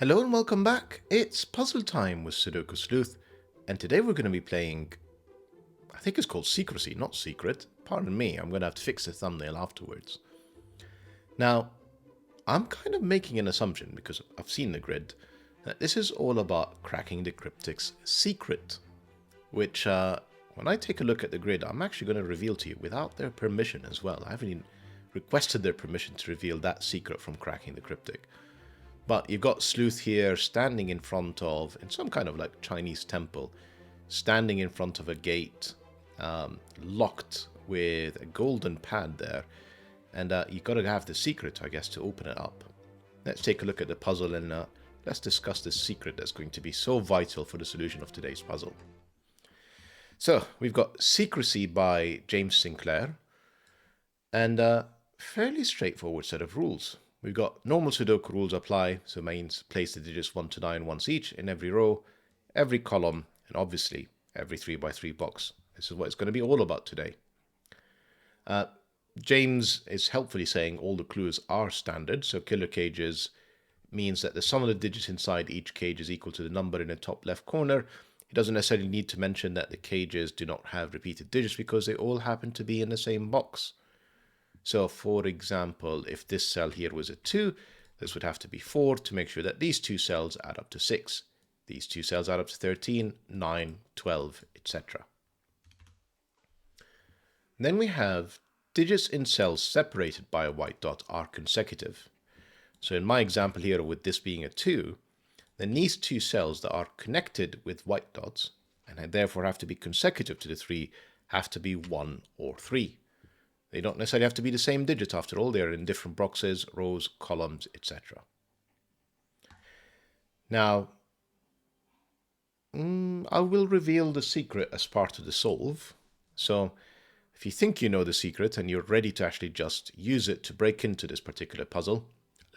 Hello and welcome back. It's puzzle time with Sudoku Sleuth, and today we're going to be playing, I think it's called Secrecy, not Secret. Pardon me, I'm going to have to fix the thumbnail afterwards. Now, I'm kind of making an assumption, because I've seen the grid, that this is all about cracking the cryptic's secret, which, when I take a look at the grid, I'm actually going to reveal to you without their permission as well. I haven't even requested their permission to reveal that secret from cracking the cryptic. But you've got Sleuth here standing in front of, in some kind of like Chinese temple, standing in front of a gate, locked with a golden pad there. And you've got to have the secret, I guess, to open it up. Let's take a look at the puzzle and let's discuss this secret that's going to be so vital for the solution of today's puzzle. So, we've got Secrecy by James Sinclair, and a fairly straightforward set of rules. We've got normal Sudoku rules apply, so means place the digits 1 to 9 once each in every row, every column, and obviously every 3x3 box. This is what it's going to be all about today. James is helpfully saying all the clues are standard, so killer cages means that the sum of the digits inside each cage is equal to the number in the top left corner. He doesn't necessarily need to mention that the cages do not have repeated digits because they all happen to be in the same box. So, for example, if this cell here was a 2, this would have to be 4 to make sure that these two cells add up to 6. These two cells add up to 13, 9, 12, etc. Then we have digits in cells separated by a white dot are consecutive. So in my example here, with this being a 2, then these two cells that are connected with white dots, and therefore have to be consecutive to the 3, have to be 1 or 3. They don't necessarily have to be the same digit after all, they're in different boxes, rows, columns, etc. Now, I will reveal the secret as part of the solve. So, if you think you know the secret and you're ready to actually just use it to break into this particular puzzle,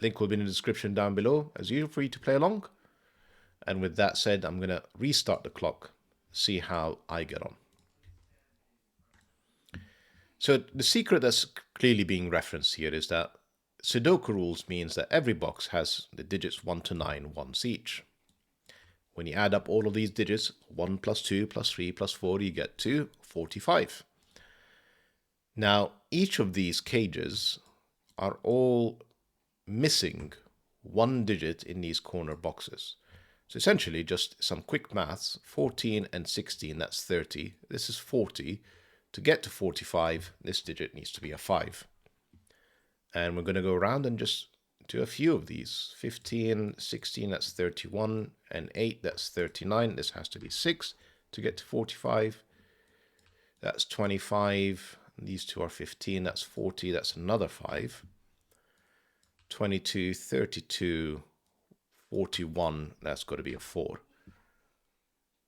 link will be in the description down below, as usual, for you to play along. And with that said, I'm going to restart the clock, see how I get on. So the secret that's clearly being referenced here is that Sudoku rules means that every box has the digits 1 to 9 once each. When you add up all of these digits, 1 plus 2 plus 3 plus 4, you get to 45. Now, each of these cages are all missing one digit in these corner boxes. So essentially, just some quick maths, 14 and 16, that's 30. This is 40. To get to 45, this digit needs to be a 5. And we're going to go around and just do a few of these. 15, 16, that's 31, and 8, that's 39. This has to be 6 to get to 45. That's 25. These two are 15, that's 40, that's another 5. 22, 32, 41, that's got to be a 4. I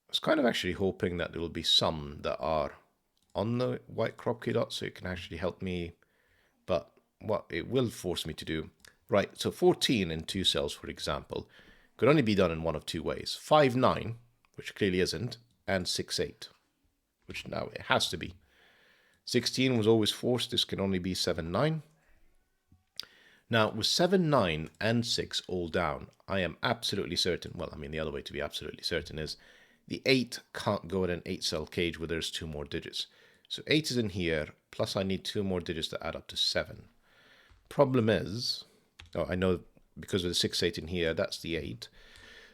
was kind of actually hoping that there will be some that are on the white crop key dot so it can actually help me, but what it will force me to do. Right, so 14 in 2 cells, for example, could only be done in one of 2 ways. 5, 9, which clearly isn't, and 6, 8, which now it has to be. 16 was always forced, this can only be 7, 9. Now, with 7, 9, and 6 all down, I am absolutely certain, well, I mean, the other way to be absolutely certain is the 8 can't go in an 8-cell cage where there's 2 more digits. So 8 is in here, plus I need 2 more digits to add up to 7. Problem is, I know because of the 6, 8 in here, that's the 8.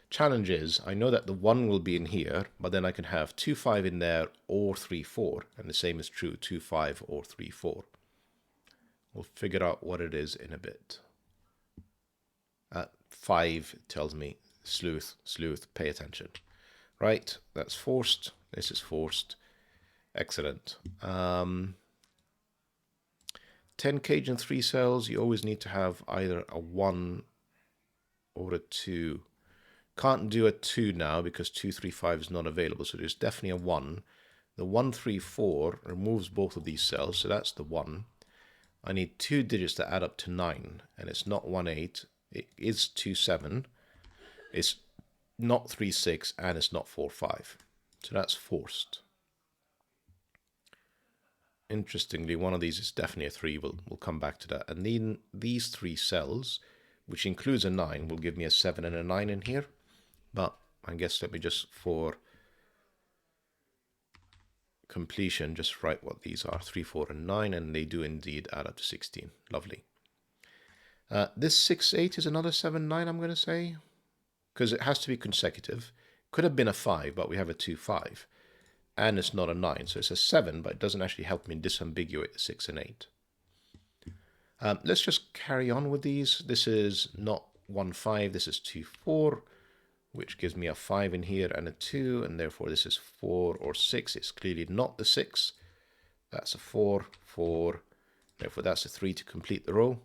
Challenge is, I know that the 1 will be in here, but then I can have 2, 5 in there, or 3, 4. And the same is true, 2, 5, or 3, 4. We'll figure out what it is in a bit. 5 tells me, sleuth, pay attention. Right, that's forced. This is forced. Excellent. 10 cage and 3 cells, you always need to have either a 1 or a 2. Can't do a 2 now because 2, 3, 5 is not available, so there's definitely a 1. The 1, 3, 4 removes both of these cells, so that's the 1. I need 2 digits to add up to 9, and it's not 1, 8. It is 2, 7. It's not 3, 6, and it's not 4, 5. So that's forced. Interestingly, one of these is definitely a 3. We'll come back to that. And then these 3 cells which includes a 9, will give me a 7 and a 9 in here. But I guess let me just, for completion, just write what these are, 3, 4, and 9, and they do indeed add up to 16. Lovely. This 6, 8 is another 7, 9, I'm going to say, because it has to be consecutive. Could have been a 5, but we have a 2, 5. And it's not a 9, so it's a 7, but it doesn't actually help me disambiguate the 6 and 8. Let's just carry on with these. This is not 1, 5, this is 2, 4, which gives me a 5 in here and a 2, and therefore this is 4 or 6. It's clearly not the 6. That's a 4, 4, therefore that's a 3 to complete the row.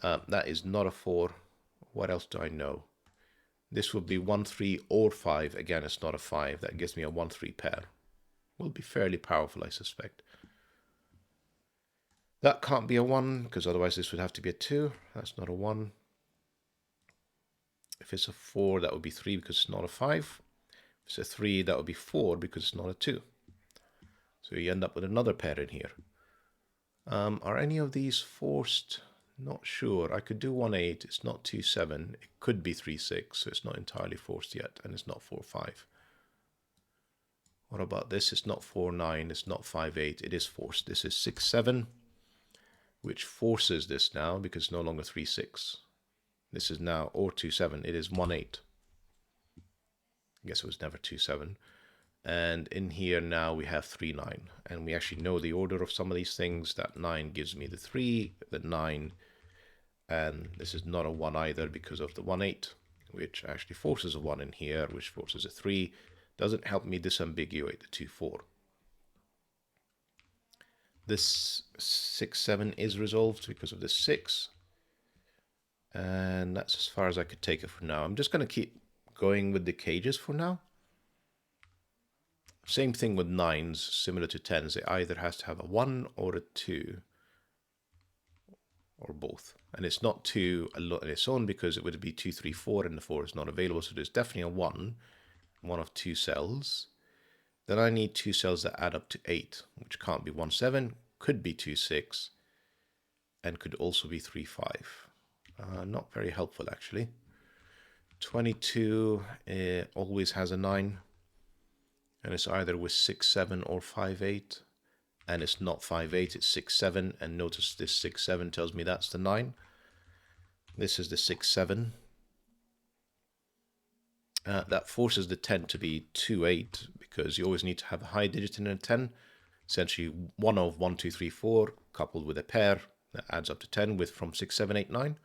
That is not a 4. What else do I know? This would be 1, 3, or 5. Again, it's not a 5. That gives me a 1, 3 pair. Will be fairly powerful, I suspect. That can't be a 1, because otherwise this would have to be a 2. That's not a 1. If it's a 4, that would be 3, because it's not a 5. If it's a 3, that would be 4, because it's not a 2. So you end up with another pair in here. Are any of these forced? Not sure. I could do 1, 8. It's not 2, 7. It could be 3, 6, so it's not entirely forced yet, and it's not 4, 5. What about this? It's not 4, 9. It's not 5, 8. It is forced. This is 6, 7, which forces this now because it's no longer 3, 6. This is now, or 2, 7. It is 1, 8. I guess it was never 2, 7. And in here now we have 3, 9. And we actually know the order of some of these things. That 9 gives me the 3, the 9. And this is not a 1 either because of the 1, 8, which actually forces a 1 in here, which forces a 3. Doesn't help me disambiguate the 2, 4. This 6, 7 is resolved because of this 6. And that's as far as I could take it for now. I'm just going to keep going with the cages for now. Same thing with 9s, similar to 10s. It either has to have a 1 or a 2. Or both. And it's not 2 on its own because it would be 2, 3, 4, and the 4 is not available. So there's definitely a 1 of 2 cells. Then I need 2 cells that add up to 8, which can't be 1, 7, could be 2, 6, and could also be 3, 5. Not very helpful, actually. 22 always has a 9, and it's either with 6, 7 or 5, 8. And it's not 5, 8, it's 6, 7. And notice this 6, 7 tells me that's the 9. This is the 6, 7. That forces the 10 to be 2, 8, because you always need to have a high digit in a 10. Essentially, 1 of 1, 2, 3, 4, coupled with a pair, that adds up to 10 with from 6, 7, 8, 9.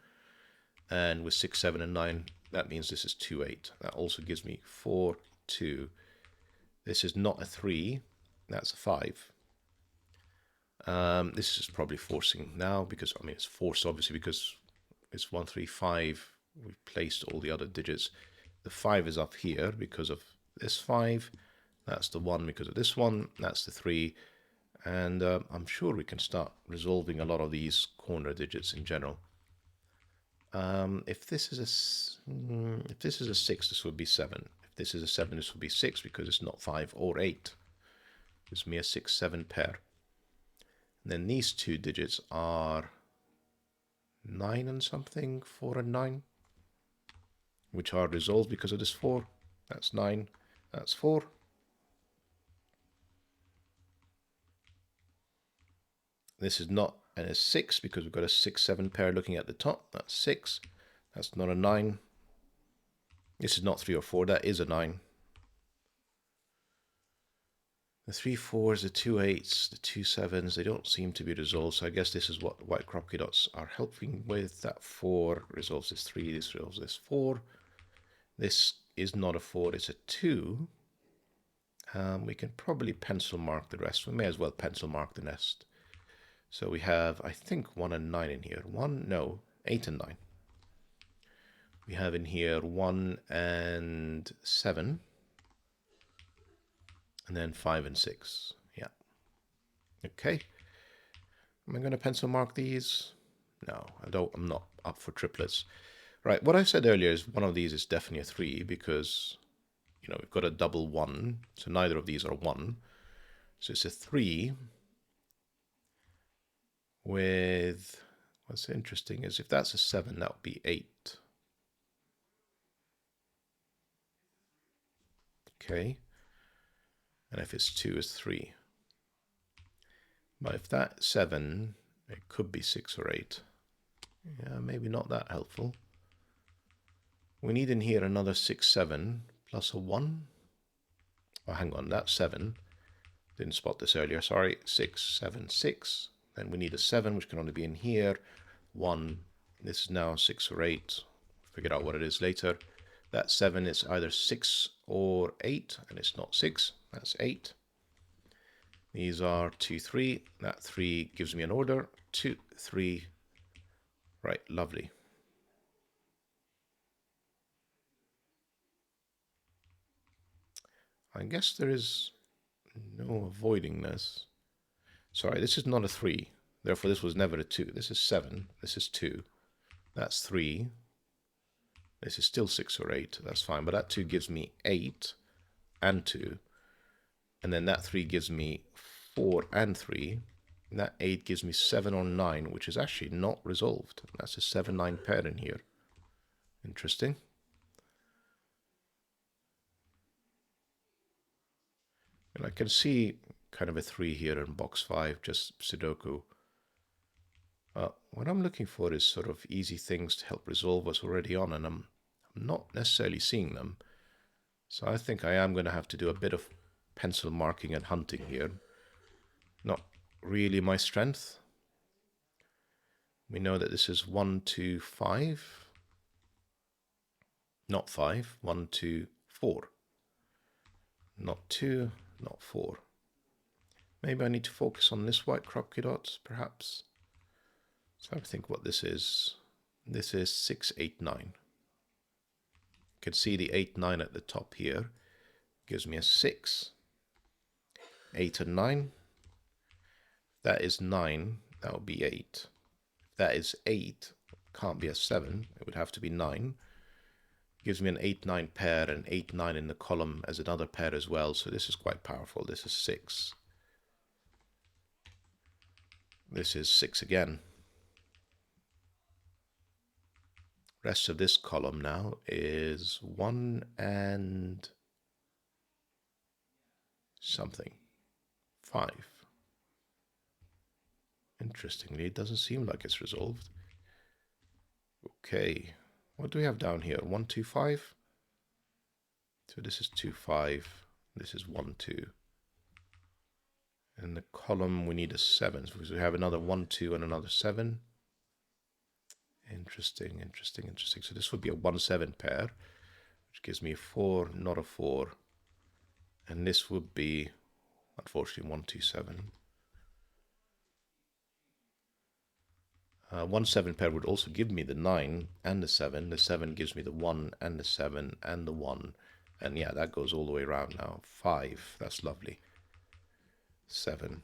And with 6, 7, and 9, that means this is 2, 8. That also gives me 4, 2. This is not a 3, that's a 5. This is probably forcing now because, I mean, it's forced obviously because it's 1, 3, 5. We've placed all the other digits. The 5 is up here because of this 5. That's the 1 because of this 1. That's the 3. And I'm sure we can start resolving a lot of these corner digits in general. If this is a 6, this would be 7. If this is a 7, this would be 6 because it's not 5 or 8. Gives me a 6, 7 pair. And then these 2 digits are 9 and something, 4 and 9, which are resolved because of this 4. That's 9, that's 4. This is not a 6 because we've got a 6, 7 pair looking at the top. That's 6. That's not a 9. This is not 3 or 4. That is a 9. The 3, 4s, the 2, 8s, the 2, 7s, they don't seem to be resolved. So I guess this is what white Kropke dots are helping with. That 4 resolves this 3. This resolves this 4. This is not a 4. It's a 2. We can probably pencil mark the rest. We may as well pencil mark the nest. So we have, I think, 1 and 9 in here. 8 and 9. We have in here 1 and 7. And then 5 and 6. Yeah. Okay. Am I going to pencil mark these? No, I'm not up for triplets. Right, what I said earlier is one of these is definitely a 3 because, you know, we've got a double 1. So neither of these are 1. So it's a 3 with, What's interesting is if that's a 7, that would be 8. Okay. And if it's 2, it's 3. But if that's 7, it could be 6 or 8. Yeah, maybe not that helpful. We need in here another 6, 7 plus a 1. Oh, hang on, that's 7. Didn't spot this earlier, sorry. 6, 7, 6. Then we need a 7, which can only be in here. 1. This is now 6 or 8. Figure out what it is later. That 7 is either 6 or 8, and it's not 6. That's 8. These are 2, 3. That 3 gives me an order. 2, 3. Right, lovely. I guess there is no avoiding this. Sorry, this is not a 3. Therefore, this was never a 2. This is 7. This is 2. That's 3. This is still 6 or 8. That's fine. But that 2 gives me 8 and 2. And then that 3 gives me 4 and 3. And that 8 gives me 7 or 9, which is actually not resolved. That's a 7-9 pair in here. Interesting. And I can see kind of a 3 here in box 5, just Sudoku. What I'm looking for is sort of easy things to help resolve what's already on, and I'm not necessarily seeing them. So I think I am going to have to do a bit of pencil marking and hunting here. Not really my strength. We know that this is 1, 2, 5. Not 5. 1, 2, 4. Not 2, not 4. Maybe I need to focus on this white crocky dot, perhaps. So I think what this is. This is 6, 8, 9. You can see the 8, 9 at the top here. Gives me a 6. 8 and 9. That is 9. That would be 8. That is 8. Can't be a 7. It would have to be 9. Gives me an 8, 9 pair and 8, 9 in the column as another pair as well. So this is quite powerful. This is 6. This is 6 again. Rest of this column now is 1 and something. 5. Interestingly, it doesn't seem like it's resolved. Okay, what do we have down here? 1, 2, 5. So this is 2, 5. This is 1, 2. In the column, we need a 7. So we have another 1, 2, and another 7. Interesting, interesting, interesting. So this would be a 1, 7 pair, which gives me a 4, not a 4. And this would be, unfortunately, 1, 2, 7. 1, 7 pair would also give me the 9 and the 7. The 7 gives me the 1 and the 7 and the 1. And yeah, that goes all the way around now. 5, that's lovely. 7.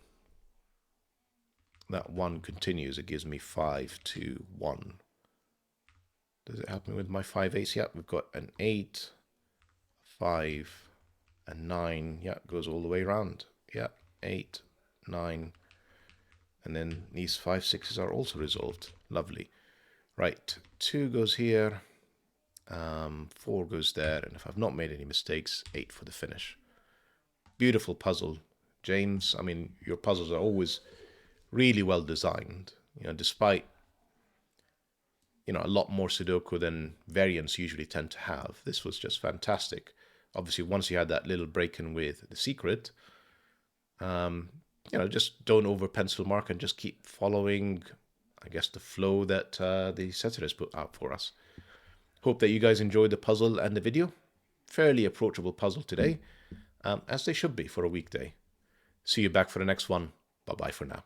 That 1 continues. It gives me 5, 2, 1. Does it help me with my 5 8s? Yeah, we've got an 8, 5, a 9. Yeah, it goes all the way around. Yeah, 8, 9. And then these 5 6s are also resolved. Lovely. Right, 2 goes here. 4 goes there. And if I've not made any mistakes, 8 for the finish. Beautiful puzzle, James. I mean, your puzzles are always really well designed. You know, despite a lot more Sudoku than variants usually tend to have. This was just fantastic. Obviously, once you had that little break-in with the secret, just don't over pencil mark and just keep following, I guess, the flow that the setter has put out for us. Hope that you guys enjoyed the puzzle and the video. Fairly approachable puzzle today, as they should be for a weekday. See you back for the next one. Bye-bye for now.